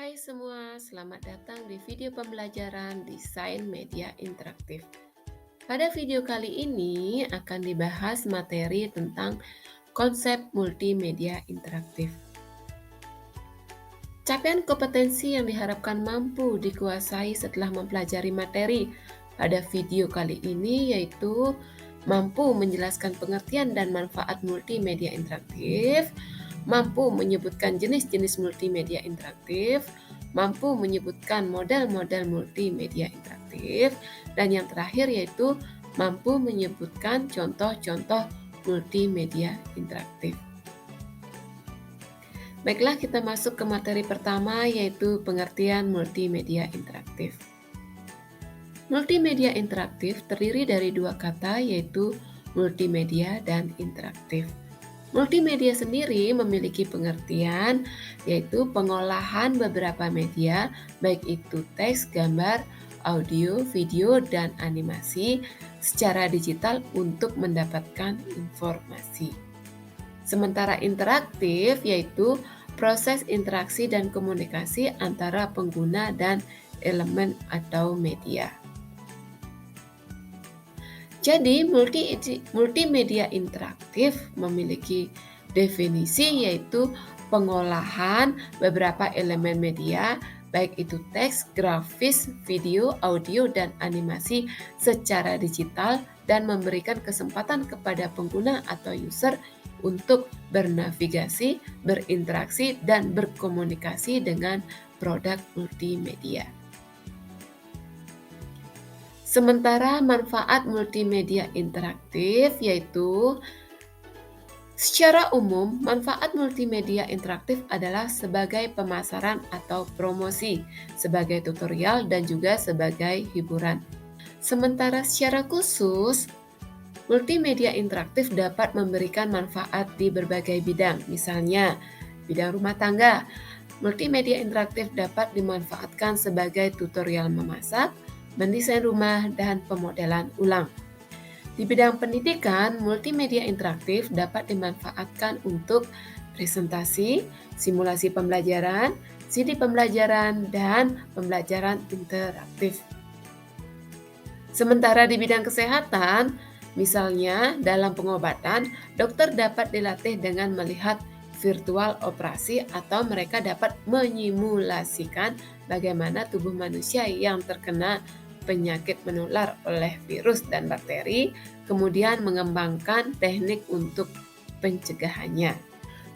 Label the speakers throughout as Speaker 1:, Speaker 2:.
Speaker 1: Hai semua, selamat datang di video pembelajaran Desain Media Interaktif. Pada video kali ini akan dibahas materi tentang konsep multimedia interaktif. Capaian kompetensi yang diharapkan mampu dikuasai setelah mempelajari materi pada video kali ini yaitu mampu menjelaskan pengertian dan manfaat multimedia interaktif, mampu menyebutkan jenis-jenis multimedia interaktif, mampu menyebutkan model-model multimedia interaktif, dan yang terakhir yaitu mampu menyebutkan contoh-contoh multimedia interaktif. Baiklah, kita masuk ke materi pertama yaitu pengertian multimedia interaktif. Multimedia interaktif terdiri dari dua kata yaitu multimedia dan interaktif. Multimedia sendiri memiliki pengertian yaitu pengolahan beberapa media baik itu teks, gambar, audio, video, dan animasi secara digital untuk mendapatkan informasi. Sementara interaktif yaitu proses interaksi dan komunikasi antara pengguna dan elemen atau media. Jadi, multimedia interaktif memiliki definisi yaitu pengolahan beberapa elemen media, baik itu teks, grafis, video, audio, dan animasi secara digital dan memberikan kesempatan kepada pengguna atau user untuk bernavigasi, berinteraksi, dan berkomunikasi dengan produk multimedia. Sementara manfaat multimedia interaktif yaitu secara umum, manfaat multimedia interaktif adalah sebagai pemasaran atau promosi, sebagai tutorial, dan juga sebagai hiburan. Sementara secara khusus, multimedia interaktif dapat memberikan manfaat di berbagai bidang, misalnya bidang rumah tangga. Multimedia interaktif dapat dimanfaatkan sebagai tutorial memasak, mendesain rumah, dan pemodelan ulang. Di bidang pendidikan, multimedia interaktif dapat dimanfaatkan untuk presentasi, simulasi pembelajaran, CD pembelajaran, dan pembelajaran interaktif. Sementara di bidang kesehatan, misalnya dalam pengobatan, dokter dapat dilatih dengan melihat virtual operasi atau mereka dapat menyimulasikan bagaimana tubuh manusia yang terkena penyakit menular oleh virus dan bakteri, kemudian mengembangkan teknik untuk pencegahannya.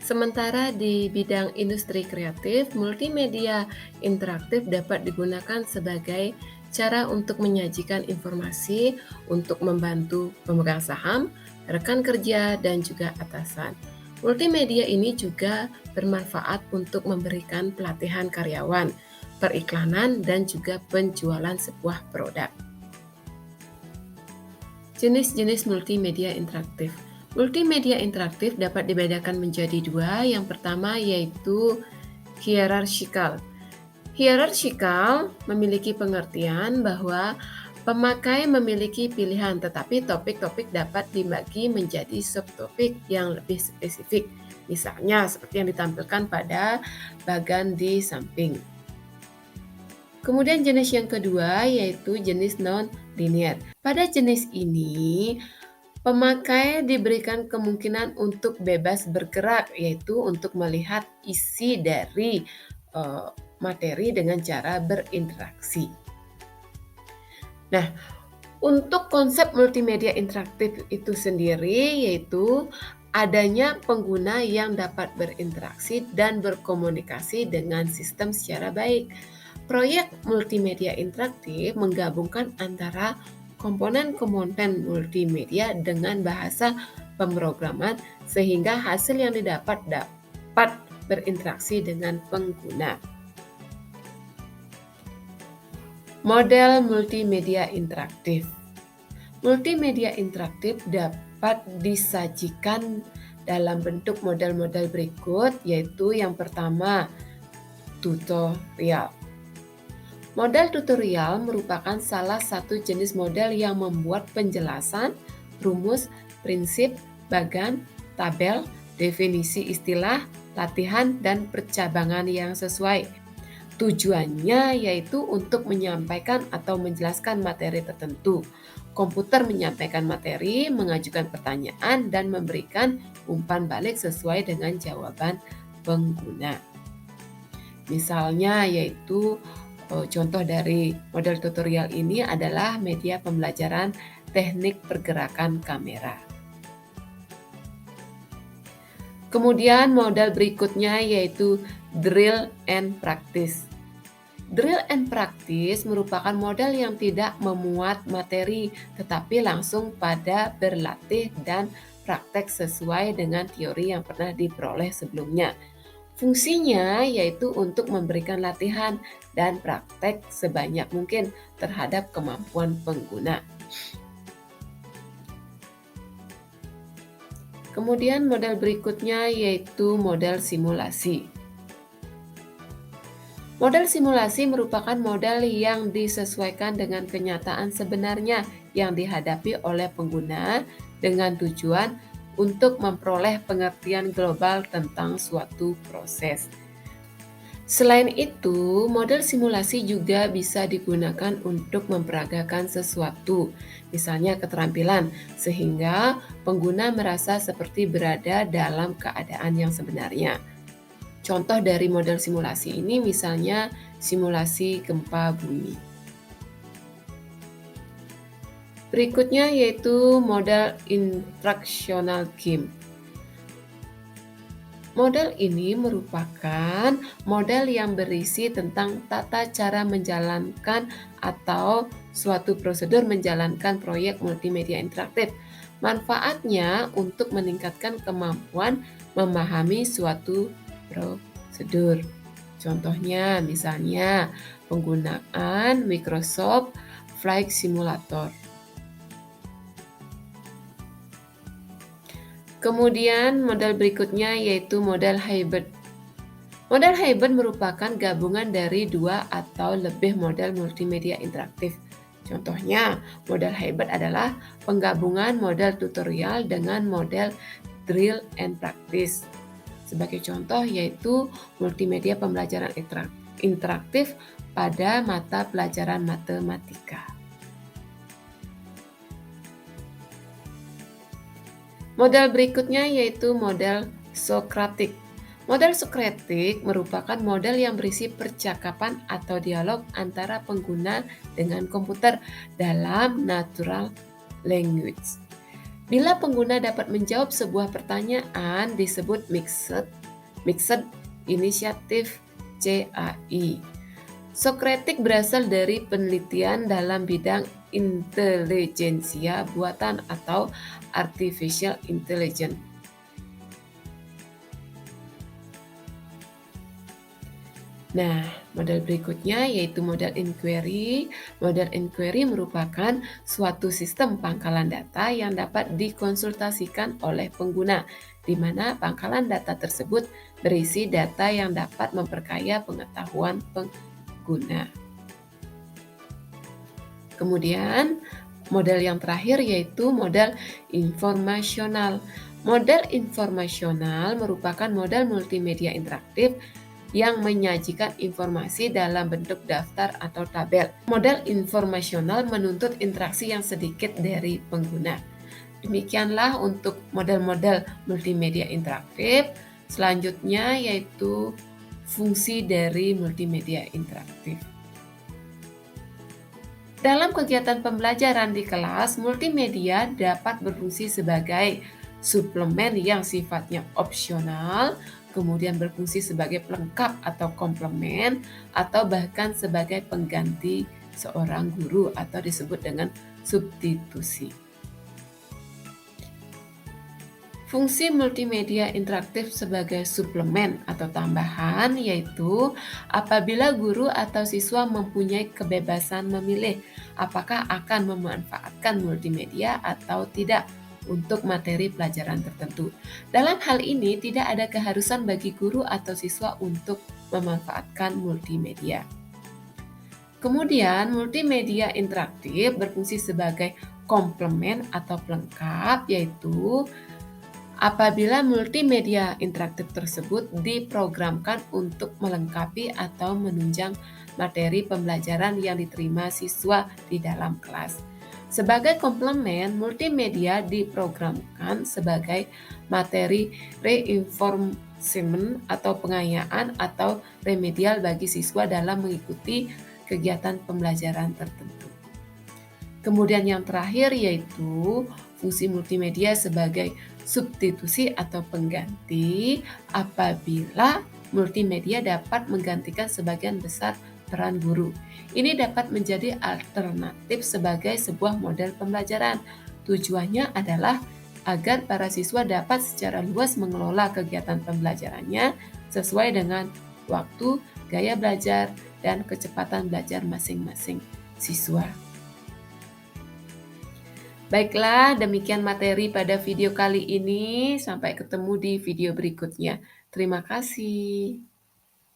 Speaker 1: Sementara di bidang industri kreatif, multimedia interaktif dapat digunakan sebagai cara untuk menyajikan informasi untuk membantu pemegang saham, rekan kerja, dan juga atasan. Multimedia ini juga bermanfaat untuk memberikan pelatihan karyawan, periklanan, dan juga penjualan sebuah produk. Jenis-jenis multimedia interaktif. Multimedia interaktif dapat dibedakan menjadi dua. Yang pertama yaitu hierarchikal. Hierarchikal memiliki pengertian bahwa pemakai memiliki pilihan, tetapi topik-topik dapat dibagi menjadi subtopik yang lebih spesifik. Misalnya seperti yang ditampilkan pada bagan di samping. Kemudian jenis yang kedua yaitu jenis non-linear. Pada jenis ini, pemakai diberikan kemungkinan untuk bebas bergerak, yaitu untuk melihat isi dari materi dengan cara berinteraksi. Nah, untuk konsep multimedia interaktif itu sendiri yaitu adanya pengguna yang dapat berinteraksi dan berkomunikasi dengan sistem secara baik. Proyek multimedia interaktif menggabungkan antara komponen-komponen multimedia dengan bahasa pemrograman sehingga hasil yang didapat dapat berinteraksi dengan pengguna. Model multimedia interaktif. Multimedia interaktif dapat disajikan dalam bentuk model-model berikut, yaitu yang pertama, tutorial. Model tutorial merupakan salah satu jenis model yang membuat penjelasan, rumus, prinsip, bagan, tabel, definisi istilah, latihan, dan percabangan yang sesuai. Tujuannya yaitu untuk menyampaikan atau menjelaskan materi tertentu. Komputer menyampaikan materi, mengajukan pertanyaan, dan memberikan umpan balik sesuai dengan jawaban pengguna. Misalnya yaitu contoh dari model tutorial ini adalah media pembelajaran teknik pergerakan kamera. Kemudian model berikutnya yaitu drill and practice. Drill and practice merupakan model yang tidak memuat materi, tetapi langsung pada berlatih dan praktek sesuai dengan teori yang pernah diperoleh sebelumnya. Fungsinya yaitu untuk memberikan latihan dan praktek sebanyak mungkin terhadap kemampuan pengguna. Kemudian model berikutnya yaitu model simulasi. Model simulasi merupakan model yang disesuaikan dengan kenyataan sebenarnya yang dihadapi oleh pengguna dengan tujuan untuk memperoleh pengertian global tentang suatu proses. Selain itu, model simulasi juga bisa digunakan untuk memperagakan sesuatu, misalnya keterampilan, sehingga pengguna merasa seperti berada dalam keadaan yang sebenarnya. Contoh dari model simulasi ini misalnya simulasi gempa bumi. Berikutnya yaitu model instructional game. Model ini merupakan model yang berisi tentang tata cara menjalankan atau suatu prosedur menjalankan proyek multimedia interaktif. Manfaatnya untuk meningkatkan kemampuan memahami suatu prosedur. Contohnya misalnya penggunaan Microsoft Flight Simulator. Kemudian model berikutnya yaitu model hybrid. Model hybrid merupakan gabungan dari 2 atau lebih model multimedia interaktif. Contohnya, model hybrid adalah penggabungan model tutorial dengan model drill and practice. Sebagai contoh yaitu multimedia pembelajaran interaktif pada mata pelajaran matematika. Model berikutnya yaitu model Socratic. Model Socratic merupakan model yang berisi percakapan atau dialog antara pengguna dengan komputer dalam natural language. Bila pengguna dapat menjawab sebuah pertanyaan disebut Mixed Initiative CAI. Socratic berasal dari penelitian dalam bidang intelijensia buatan atau artificial intelligence. Nah, model berikutnya yaitu model inquiry. Model inquiry merupakan suatu sistem pangkalan data yang dapat dikonsultasikan oleh pengguna, di mana pangkalan data tersebut berisi data yang dapat memperkaya pengetahuan pengguna. Kemudian, model yang terakhir yaitu model informasional. Model informasional merupakan model multimedia interaktif yang menyajikan informasi dalam bentuk daftar atau tabel. Model informasional menuntut interaksi yang sedikit dari pengguna. Demikianlah untuk model-model multimedia interaktif. Selanjutnya yaitu fungsi dari multimedia interaktif. Dalam kegiatan pembelajaran di kelas, multimedia dapat berfungsi sebagai suplemen yang sifatnya opsional, kemudian berfungsi sebagai pelengkap atau komplement, atau bahkan sebagai pengganti seorang guru atau disebut dengan substitusi. Fungsi multimedia interaktif sebagai suplemen atau tambahan yaitu apabila guru atau siswa mempunyai kebebasan memilih apakah akan memanfaatkan multimedia atau tidak untuk materi pelajaran tertentu. Dalam hal ini tidak ada keharusan bagi guru atau siswa untuk memanfaatkan multimedia. Kemudian multimedia interaktif berfungsi sebagai komplement atau pelengkap yaitu Apabila multimedia interaktif tersebut diprogramkan untuk melengkapi atau menunjang materi pembelajaran yang diterima siswa di dalam kelas. Sebagai komplemen, multimedia diprogramkan sebagai materi reinforcement atau pengayaan atau remedial bagi siswa dalam mengikuti kegiatan pembelajaran tertentu. Kemudian yang terakhir yaitu fungsi multimedia sebagai substitusi atau pengganti apabila multimedia dapat menggantikan sebagian besar peran guru. Ini dapat menjadi alternatif sebagai sebuah model pembelajaran. Tujuannya adalah agar para siswa dapat secara luas mengelola kegiatan pembelajarannya sesuai dengan waktu, gaya belajar, dan kecepatan belajar masing-masing siswa. Baiklah, demikian materi pada video kali ini. Sampai ketemu di video berikutnya. Terima kasih.